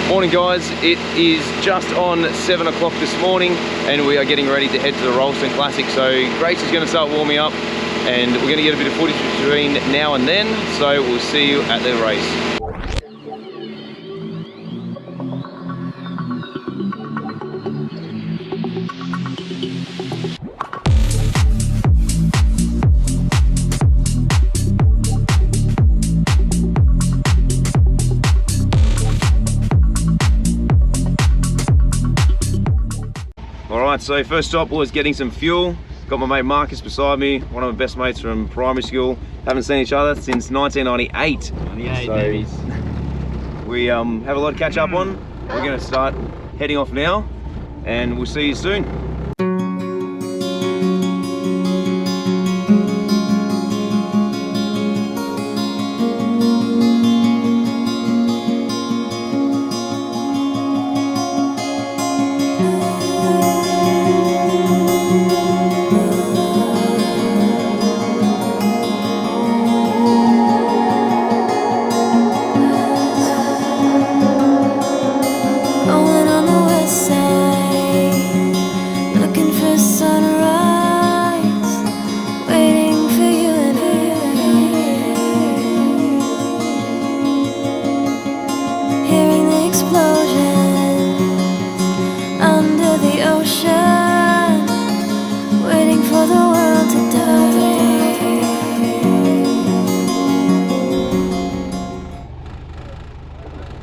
Morning guys, it is just on 7 o'clock this morning and we are getting ready to head to the Rylstone Classic. So Grace is going to start warming up and we're going to get a bit of footage between now and then. So we'll see you at the race. Alright, so first stop was getting some fuel. Got my mate Marcus beside me, one of my best mates from primary school. Haven't seen each other since 1998. 98 so babies. We have a lot to catch up on. We're going to start heading off now and we'll see you soon.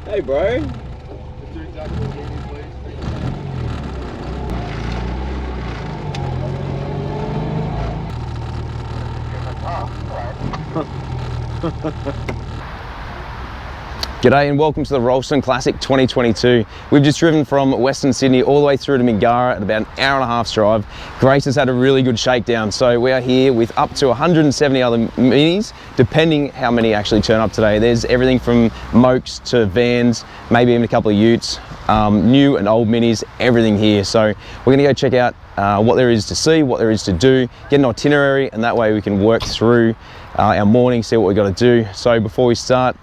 Hey bro. G'day and welcome to the Rylstone Classic 2022. We've just driven from Western Sydney all the way through to Mingara at about an hour and a half's drive. Grace has had a really good shakedown, so we are here with up to 170 other minis, depending how many actually turn up today. There's everything from mokes to vans, maybe even a couple of utes, new and old minis, everything here. So we're gonna go check out what there is to see, what there is to do, get an itinerary, and that way we can work through our morning, see what we got to do. So before we start,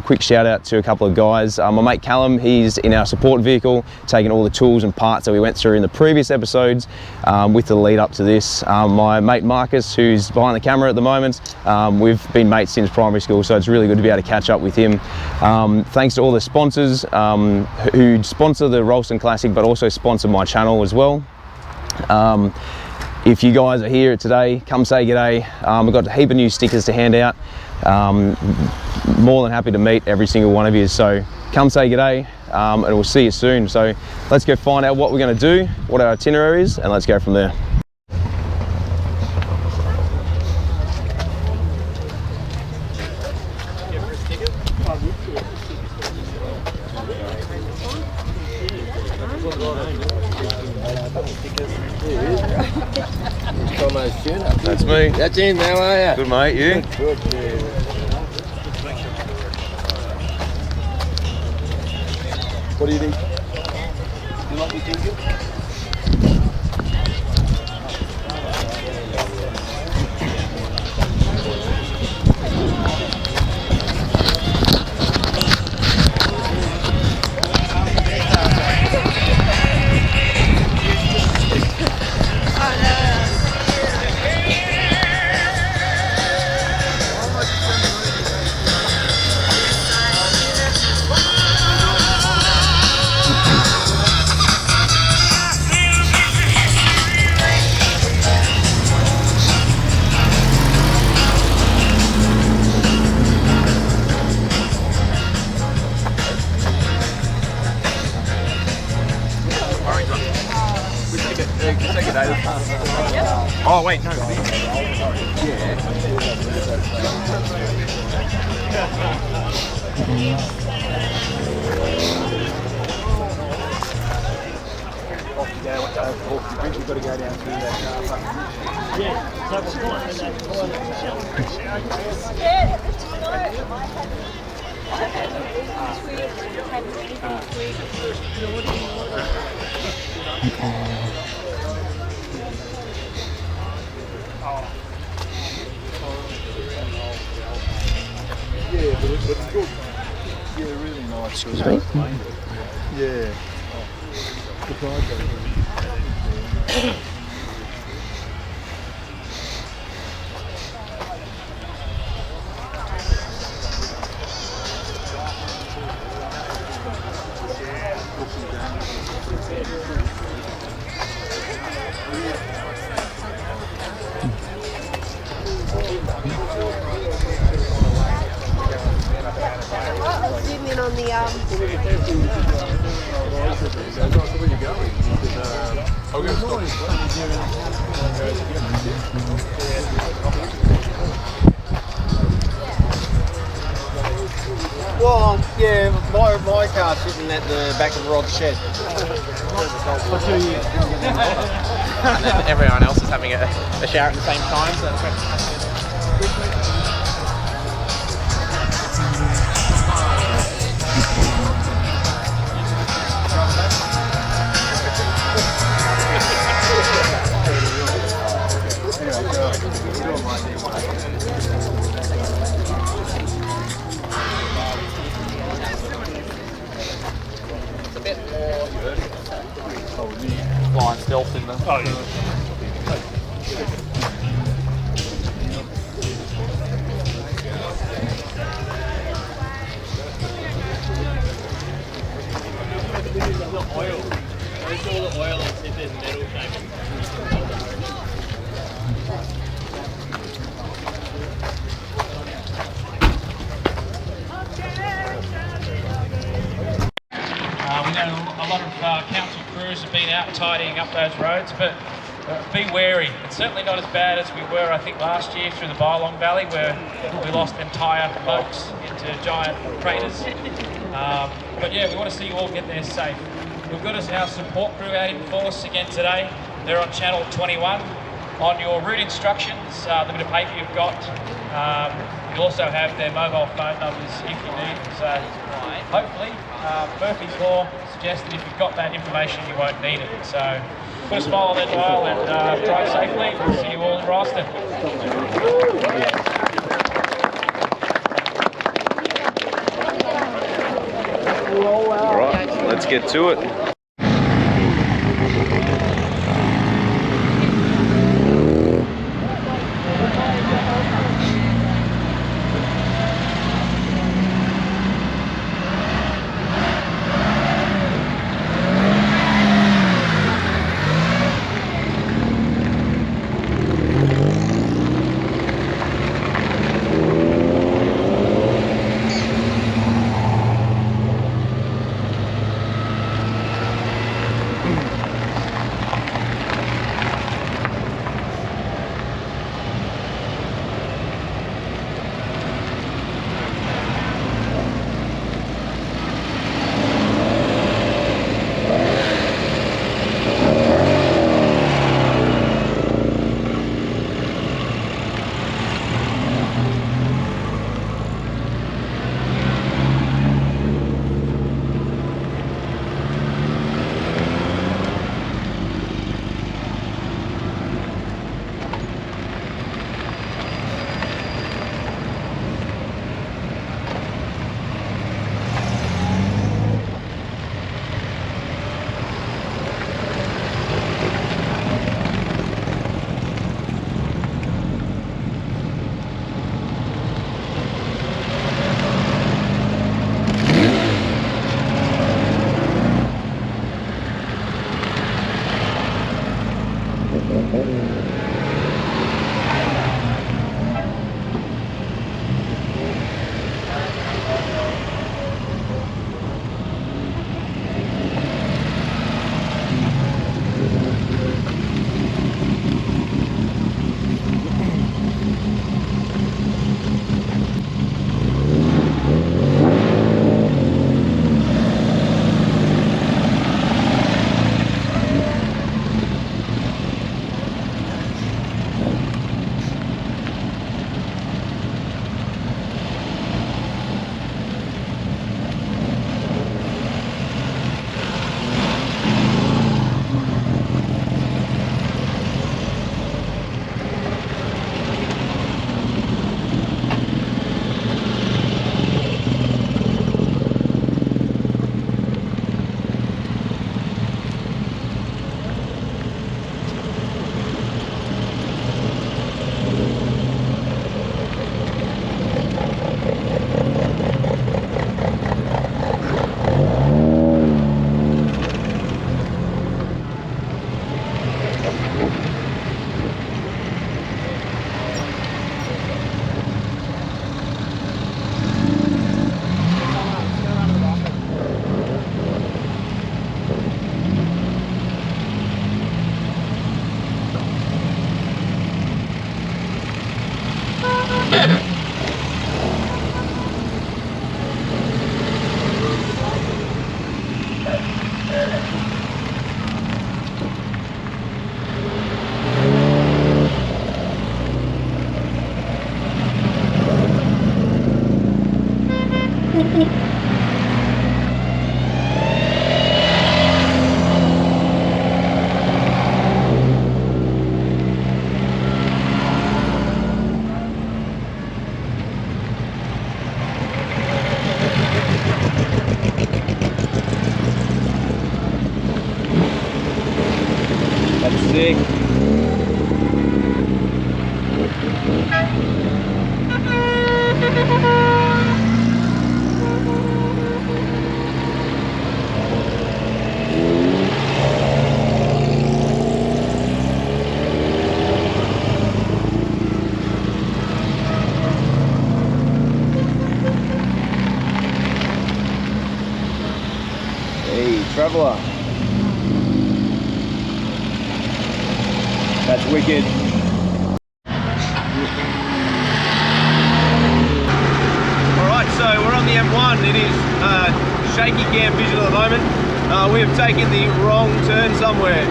quick shout out to a couple of guys. My mate Callum, he's in our support vehicle, taking all the tools and parts that we went through in the previous episodes with the lead up to this. My mate Marcus, who's behind the camera at the moment, we've been mates since primary school, so it's really good to be able to catch up with him. Thanks to all the sponsors who sponsor the Rylstone Classic, but also sponsor my channel as well. If you guys are here today, come say g'day. We've got a heap of new stickers to hand out. More than happy to meet every single one of you. So come say g'day and we'll see you soon. So let's go find out what we're going to do, what our itinerary is, and let's go from there. That's me. That's in, how are you? Good mate, you? Good, yeah. What do you think? You like me thinking? Oh wait, no. We've got to go down through that car park. Yeah, so it's Yeah, but it's good. Yeah, really nice. Excuse me? Yeah. Zoom in on the Well, yeah, my car's sitting at the back of Rod's shed. And then everyone else is having a shower at the same time, so that's a bit more flying stealth in the... Oh, yeah. We know a lot of council crews have been out tidying up those roads, but be wary. It's certainly not as bad as we were, I think, last year through the Bylong Valley, where we lost entire boats into giant craters. But yeah, we want to see you all get there safe. We've got our support crew out in force again today. They're on channel 21. On your route instructions, the bit of paper you've got, you'll also have their mobile phone numbers if you need. So hopefully, Murphy's Law suggests that if you've got that information, you won't need it. So put a smile on that dial and drive safely. We'll see you all in Rylstone. All right, let's get to it. Sick. Hey, traveller. That's wicked. Alright, so we're on the M1. It is shaky cam vision at the moment. We have taken the wrong turn somewhere.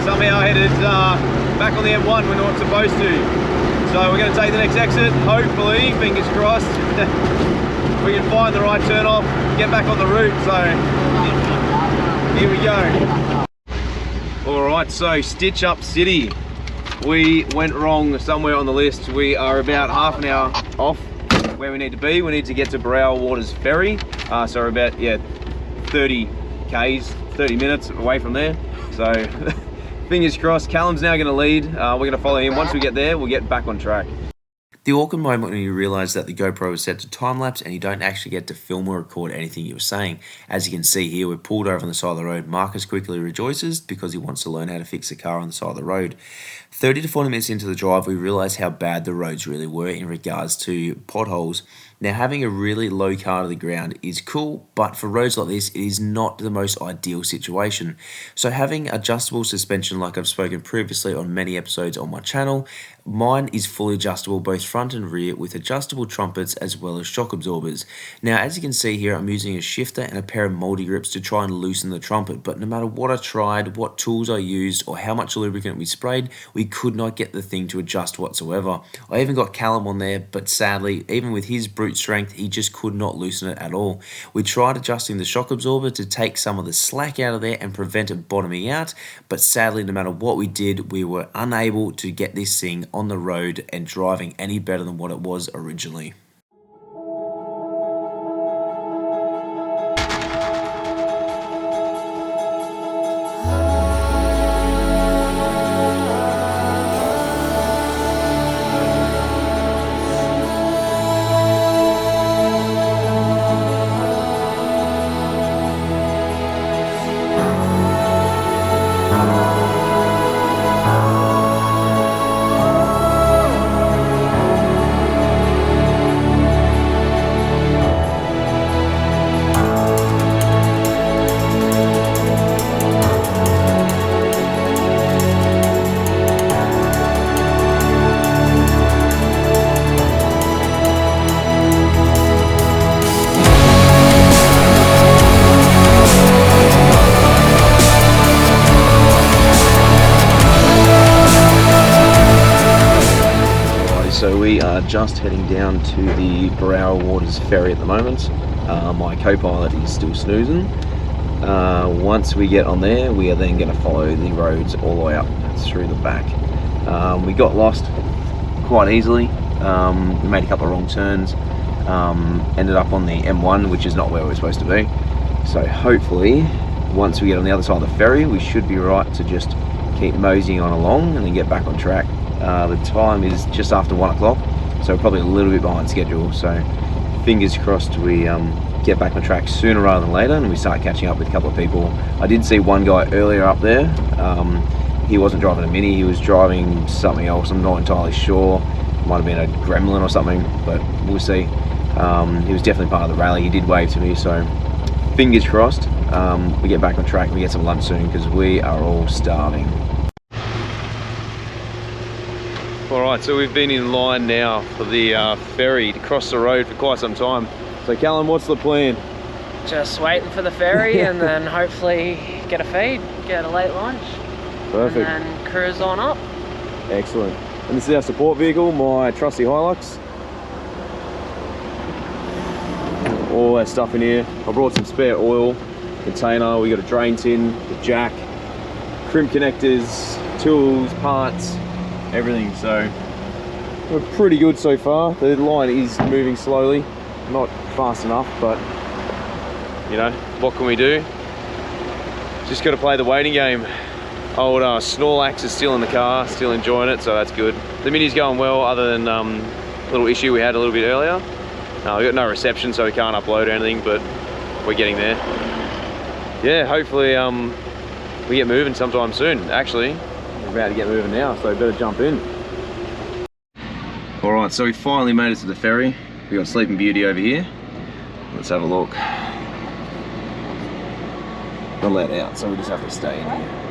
Somehow headed back on the M1 we're not supposed to. So we're going to take the next exit, hopefully, fingers crossed. We can find the right turn off, get back on the route, so here we go. Alright, so Stitch Up City. We went wrong somewhere on the list. We are about half an hour off where we need to be. We need to get to Brow Waters Ferry. So we're about, 30 Ks, 30 minutes away from there. So fingers crossed, Callum's now going to lead. We're going to follow him. Once we get there, we'll get back on track. The awkward moment when you realise that the GoPro is set to time-lapse and you don't actually get to film or record anything you're saying. As you can see here, we're pulled over on the side of the road. Marcus quickly rejoices because he wants to learn how to fix the car on the side of the road. 30 to 40 minutes into the drive, we realise how bad the roads really were in regards to potholes. Now, having a really low car to the ground is cool, but for roads like this, it is not the most ideal situation. So having adjustable suspension, like I've spoken previously on many episodes on my channel, mine is fully adjustable both front and rear with adjustable trumpets as well as shock absorbers. Now, as you can see here, I'm using a shifter and a pair of multi grips to try and loosen the trumpet, but no matter what I tried, what tools I used, or how much lubricant we sprayed, we could not get the thing to adjust whatsoever. I even got Callum on there, but sadly, even with his brute strength, he just could not loosen it at all. We tried adjusting the shock absorber to take some of the slack out of there and prevent it bottoming out, but sadly, no matter what we did, we were unable to get this thing on the road and driving any better than what it was originally. So we are just heading down to the Brow Waters Ferry at the moment. My co-pilot is still snoozing. Once we get on there, we are then going to follow the roads all the way up through the back. We got lost quite easily. We made a couple of wrong turns. Ended up on the M1, which is not where we're supposed to be. So hopefully, once we get on the other side of the ferry, we should be right to just keep moseying on along and then get back on track. The time is just after 1 o'clock, so we're probably a little bit behind schedule. So fingers crossed we get back on track sooner rather than later and we start catching up with a couple of people. I did see one guy earlier up there. He wasn't driving a Mini, he was driving something else. I'm not entirely sure. Might have been a Gremlin or something, but we'll see. He was definitely part of the rally. He did wave to me, so fingers crossed we get back on track and we get some lunch soon because we are all starving. Alright, so we've been in line now for the ferry to cross the road for quite some time. So Callum, what's the plan? Just waiting for the ferry and then hopefully get a feed, get a late lunch. Perfect. And then cruise on up. Excellent. And this is our support vehicle, my trusty Hilux. All that stuff in here. I brought some spare oil, container, we got a drain tin, the jack, crimp connectors, tools, parts, everything. So we're pretty good so far. The line is moving slowly, not fast enough, but you know, what can we do? Just got to play the waiting game. Old Snorlax is still in the car, still enjoying it, so that's good. The Mini's going well, other than a little issue we had a little bit earlier. We got no reception, so we can't upload anything, but we're getting there. Yeah, hopefully we get moving sometime soon. Actually, we're about to get moving now, so we better jump in. All right, so we finally made it to the ferry. We got Sleeping Beauty over here. Let's have a look. Not let out, so we just have to stay in here.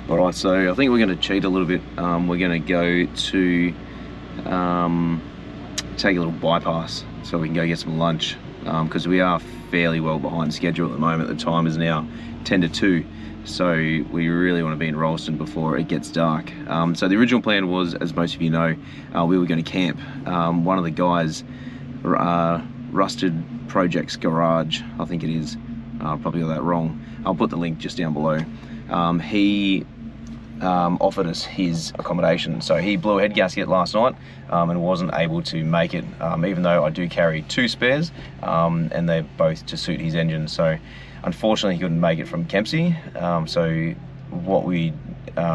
Alright, so I think we're going to cheat a little bit. We're going to go to take a little bypass so we can go get some lunch, because we are fairly well behind schedule at the moment. The time is now 10 to 2, so we really want to be in Rylstone before it gets dark. So the original plan was, as most of you know, we were going to camp. One of the guys, Rusted Projects Garage, I think it is, probably got that wrong. I'll put the link just down below. He offered us his accommodation. So he blew a head gasket last night and wasn't able to make it, even though I do carry 2 spares, and they're both to suit his engine. So unfortunately he couldn't make it from Kempsey. So what we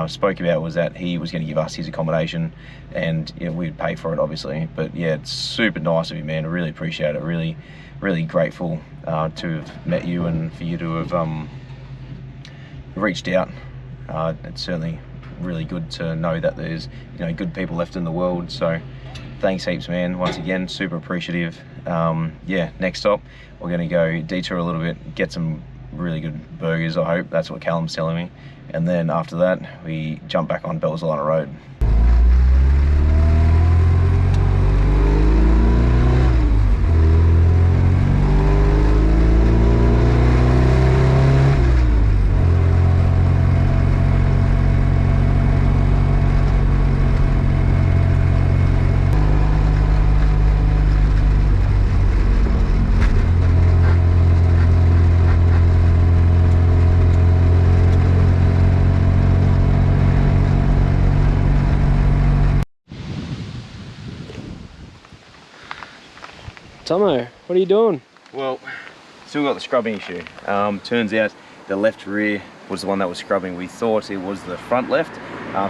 spoke about was that he was going to give us his accommodation, and we'd pay for it obviously. But yeah, it's super nice of you, man. I really appreciate it. Really, really grateful to have met you and for you to have reached out. It's certainly really good to know that there's good people left in the world, so thanks heaps, man. Once again, super appreciative. Yeah, next stop we're going to go detour a little bit, get some really good burgers, I hope. That's what Callum's telling me. And then after that we jump back on Belzalana Road. Tomo, what are you doing? Well, still got the scrubbing issue. Turns out the left rear was the one that was scrubbing. We thought it was the front left,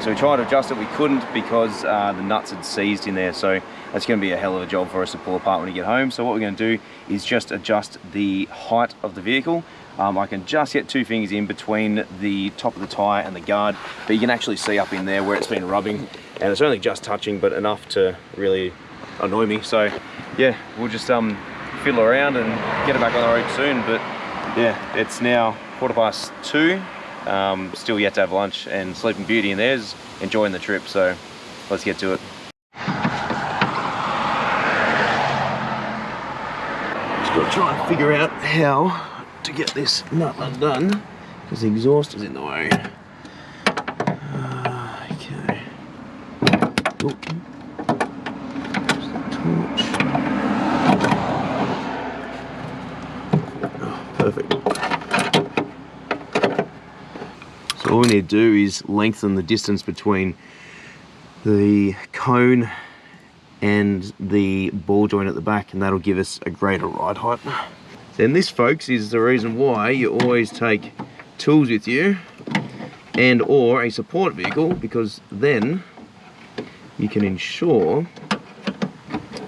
so we tried to adjust it. We couldn't because the nuts had seized in there, so that's going to be a hell of a job for us to pull apart when we get home. So what we're going to do is just adjust the height of the vehicle. I can just get 2 fingers in between the top of the tyre and the guard, but you can actually see up in there where it's been rubbing, and it's only just touching, but enough to really annoy me. So yeah, we'll just fiddle around and get it back on the road soon. But yeah, it's now 2:15. Still yet to have lunch, and Sleeping Beauty in there's enjoying the trip, so let's get to it. Just got to try and figure out how to get this nut undone because the exhaust is in the way. Okay. Ooh. Perfect. So all we need to do is lengthen the distance between the cone and the ball joint at the back, and that'll give us a greater ride height. Then this, folks, is the reason why you always take tools with you and or a support vehicle, because then you can ensure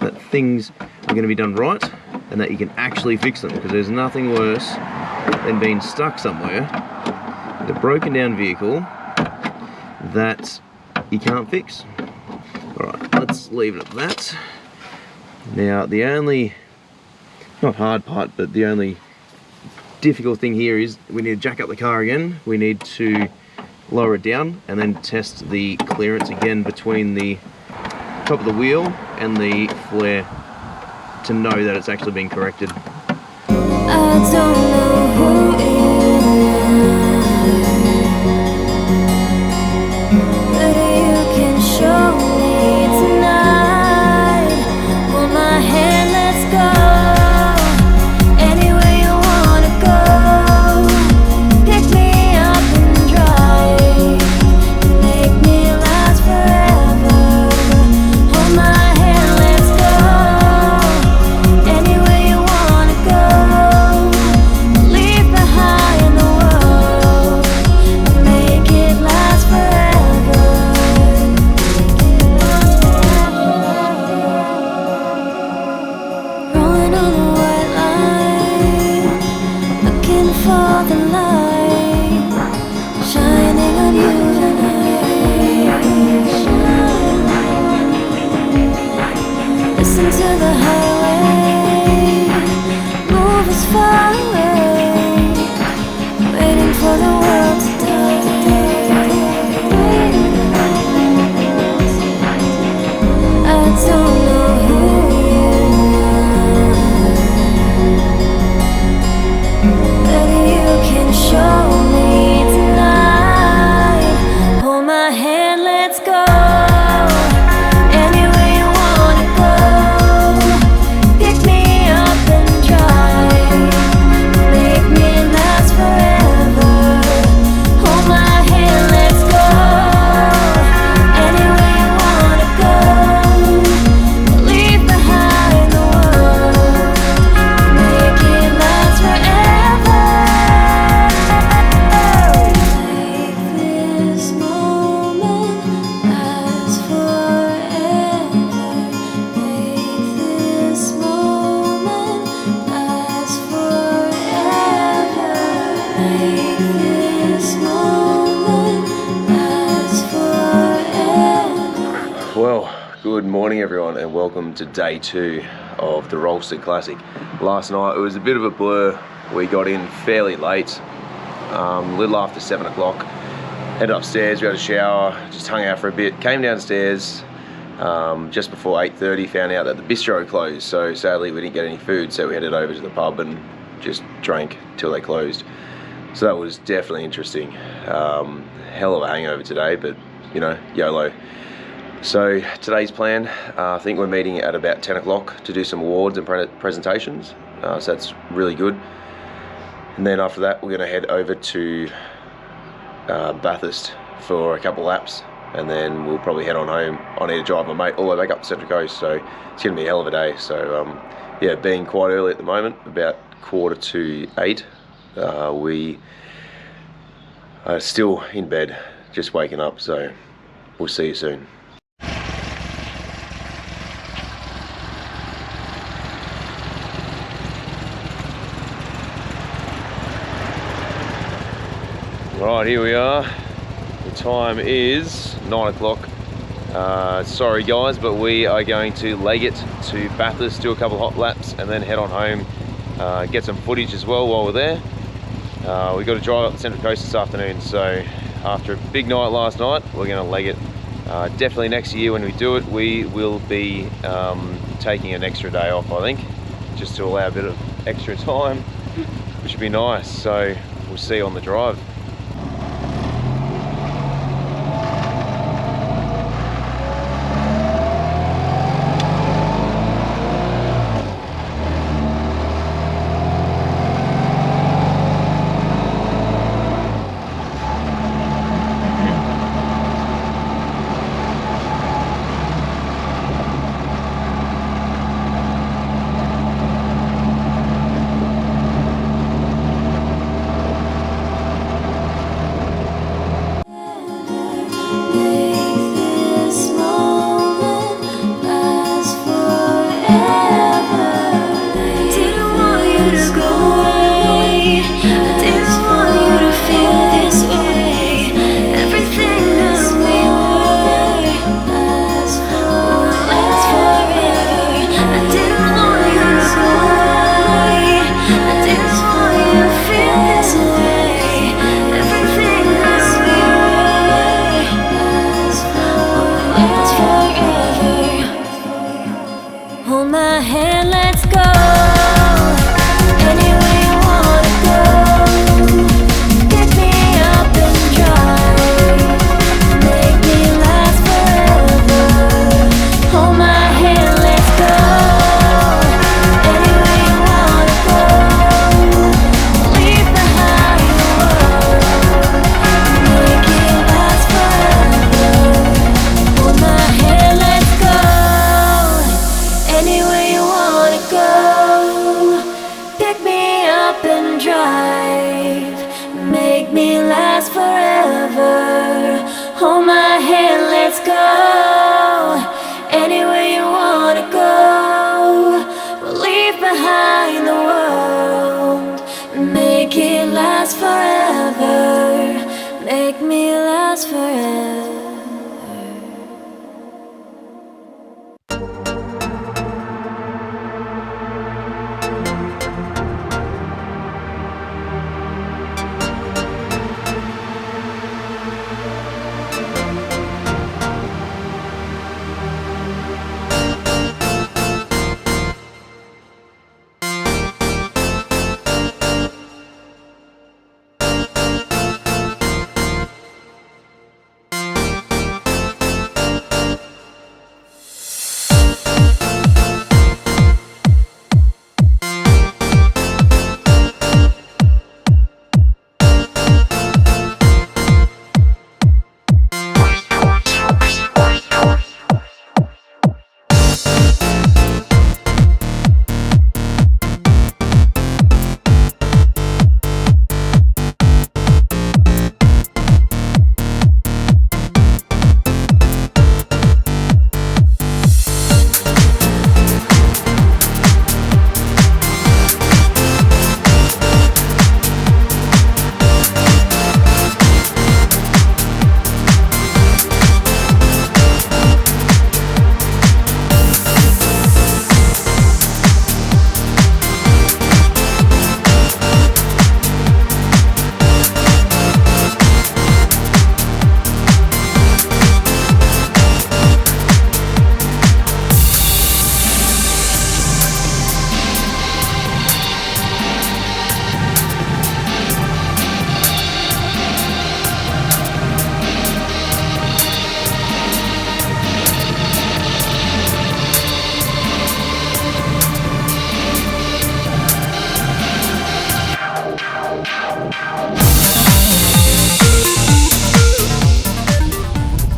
that things are going to be done right and that you can actually fix them, because there's nothing worse than being stuck somewhere with a broken down vehicle that you can't fix. Alright, let's leave it at that. Now the only, not hard part, but the only difficult thing here is we need to jack up the car again. We need to lower it down and then test the clearance again between the top of the wheel and the flare to know that it's actually been corrected. I don't know who but you can show me tonight. Hold my hand, let's go anywhere you wanna go. the highway, move as far away, waiting for the world to die. I don't know who you are, but you can show me tonight. Hold my hand, let's go. Anywhere you wanna go, pick me up and drive. Make me last forever. Hold my hand, let's go. Anywhere you wanna go, leave behind the world. Make it last forever. Make this moment last forever. Make this moment last forever. Make this moment last forever. Well, good morning everyone and welcome to day 2 of the Rylstone Classic. Last night it was a bit of a blur. We got in fairly late, a little after 7 o'clock. Headed upstairs, we had a shower, just hung out for a bit, came downstairs just before 8:30, found out that the bistro closed, so sadly we didn't get any food, so we headed over to the pub and just drank till they closed. So that was definitely interesting. Hell of a hangover today, but you know, YOLO. So today's plan, I think we're meeting at about 10 o'clock to do some awards and presentations, so that's really good. And then after that we're going to head over to Bathurst for a couple laps, and then we'll probably head on home. I need to drive my mate all the way back up the Central Coast, so it's going to be a hell of a day. So yeah, being quite early at the moment, about 7:45, we are still in bed, just waking up, so we'll see you soon. Right, here we are. The time is 9 o'clock. Sorry guys, but we are going to leg it to Bathurst, do a couple of hot laps, and then head on home, get some footage as well while we're there. We've got to drive up the Central Coast this afternoon, so after a big night last night, we're going to leg it. Definitely next year when we do it, we will be taking an extra day off, I think, just to allow a bit of extra time, which would be nice. So we'll see you on the drive.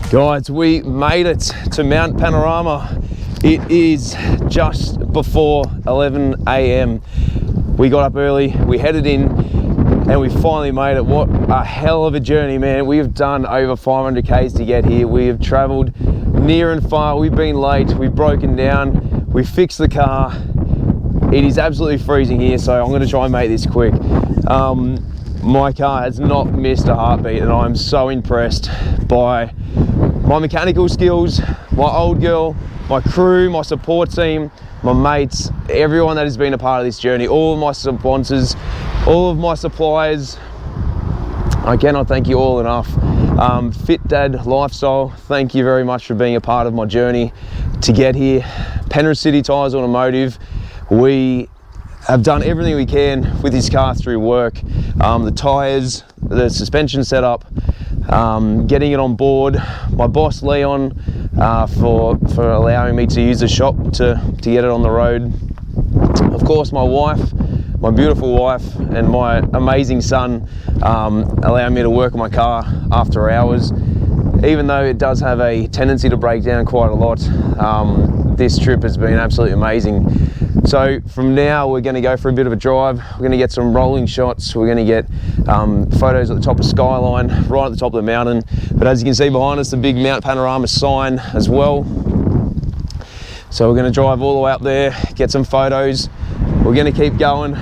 Guys, we made it to Mount Panorama. It is just before 11 a.m. We got up early, we headed in, and we finally made it. What a hell of a journey, man. We have done over 500 Ks to get here. We have traveled near and far. We've been late, we've broken down, we fixed the car. It is absolutely freezing here, so I'm gonna try and make this quick. My car has not missed a heartbeat, and I'm so impressed by my mechanical skills, my old girl, my crew, my support team, my mates, everyone that has been a part of this journey, all of my sponsors, all of my suppliers. I cannot thank you all enough. Fit Dad Lifestyle, thank you very much for being a part of my journey to get here. Penrith City Tyres Automotive, we have done everything we can with this car through work. The tyres, the suspension setup, getting it on board. My boss Leon for allowing me to use the shop to get it on the road. Of course, my wife, my beautiful wife, and my amazing son allowing me to work on my car after hours. Even though it does have a tendency to break down quite a lot, this trip has been absolutely amazing. So from now, we're going to go for a bit of a drive. We're going to get some rolling shots. We're going to get photos at the top of Skyline, right at the top of the mountain. But as you can see behind us, the big Mount Panorama sign as well. So we're going to drive all the way up there, get some photos. We're going to keep going,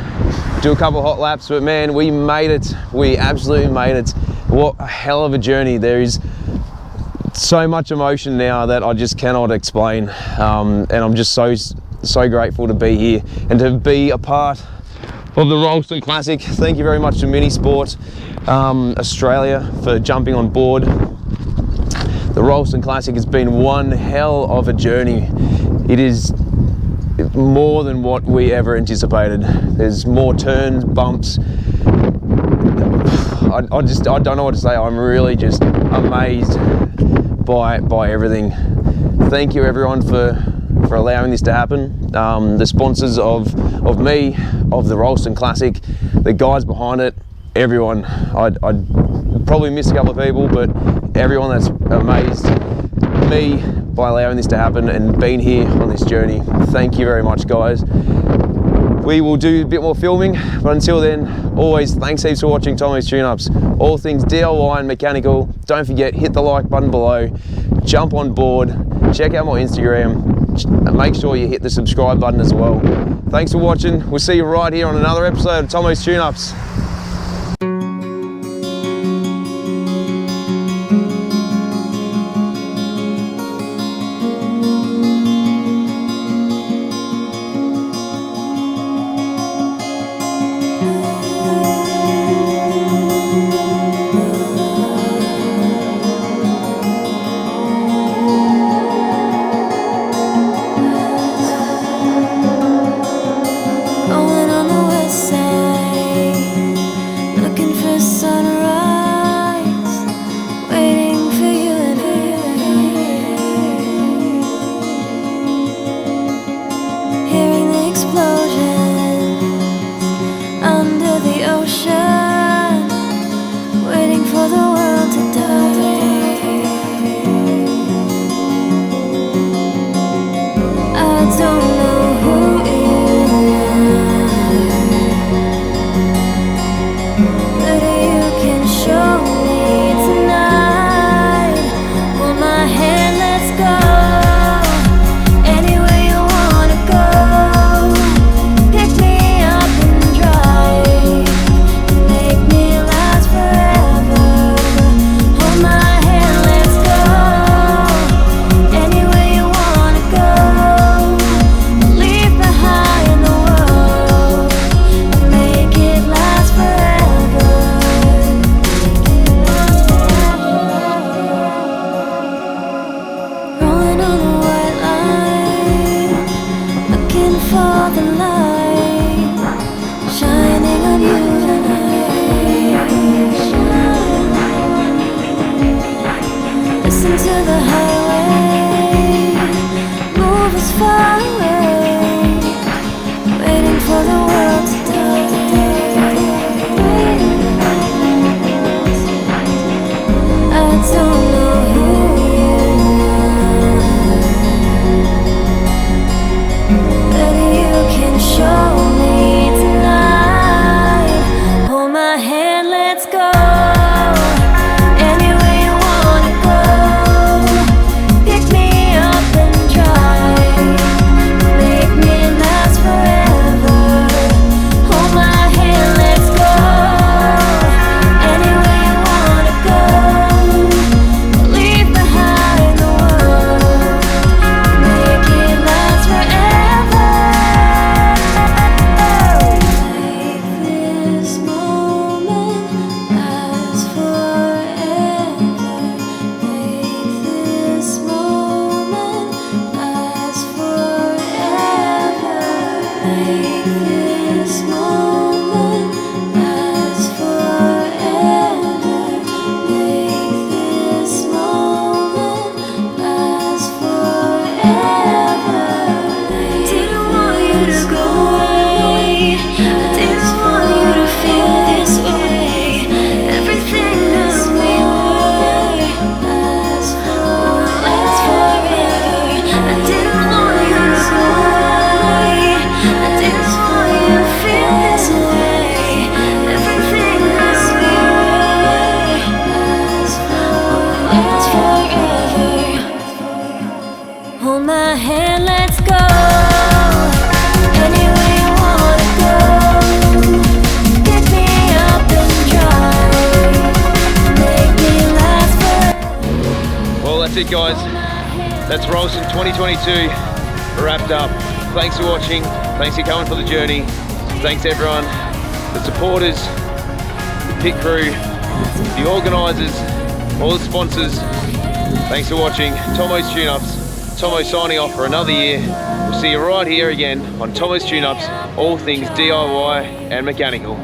do a couple of hot laps. But man, we made it. We absolutely made it. What a hell of a journey. There is so much emotion now that I just cannot explain. And I'm just so grateful to be here and to be a part of the Rylstone Classic. Thank you very much to Minisport Australia for jumping on board. The Rylstone Classic has been one hell of a journey. It is more than what we ever anticipated. There's more turns, bumps. I don't know what to say. I'm really just amazed by everything. Thank you everyone for allowing this to happen. The sponsors of me, of the Rylstone Classic, the guys behind it, everyone. I'd probably missed a couple of people, but everyone that's amazed me by allowing this to happen and being here on this journey. Thank you very much, guys. We will do a bit more filming, but until then, always thanks heaps for watching Tomo's Tune-Ups. All things DIY and mechanical. Don't forget, hit the like button below, jump on board, check out my Instagram, and make sure you hit the subscribe button as well. Thanks for watching. We'll see you right here on another episode of Tomo's Tune-Ups. Going on the west side, looking for sunrise, waiting for you and I. Hearing the explosions under the ocean, waiting for the world to die. I don't know who show me tonight. Hold my hand, let's go. Anywhere you wanna go. Pick me up and drive. Make me last forever. Hold my hand, let's go. Anywhere you wanna go. Leave behind the world and make it last forever. For the light shining on you tonight. Listen to the highway move as far away, waiting for the world to die. I don't know who moment last forever. Make this moment last forever. Didn't want you to go away. Didn't want you to feel this way. Everything that we were last forever. I didn't want you to go away. I didn't want you to feel this way. Everything that we were last forever. Hold my hand, let's go. Anywhere you wanna go. Get me up and dry. Make me last forever. Well, that's it, guys. That's Rylstone 2022 wrapped up. Thanks for watching. Thanks for coming for the journey. Thanks everyone, the supporters, the pit crew, the organisers, all the sponsors. Thanks for watching. Tomo's Tune-Ups. Tomo signing off for another year. We'll see you right here again on Tomo's Tune-Ups, all things DIY and mechanical.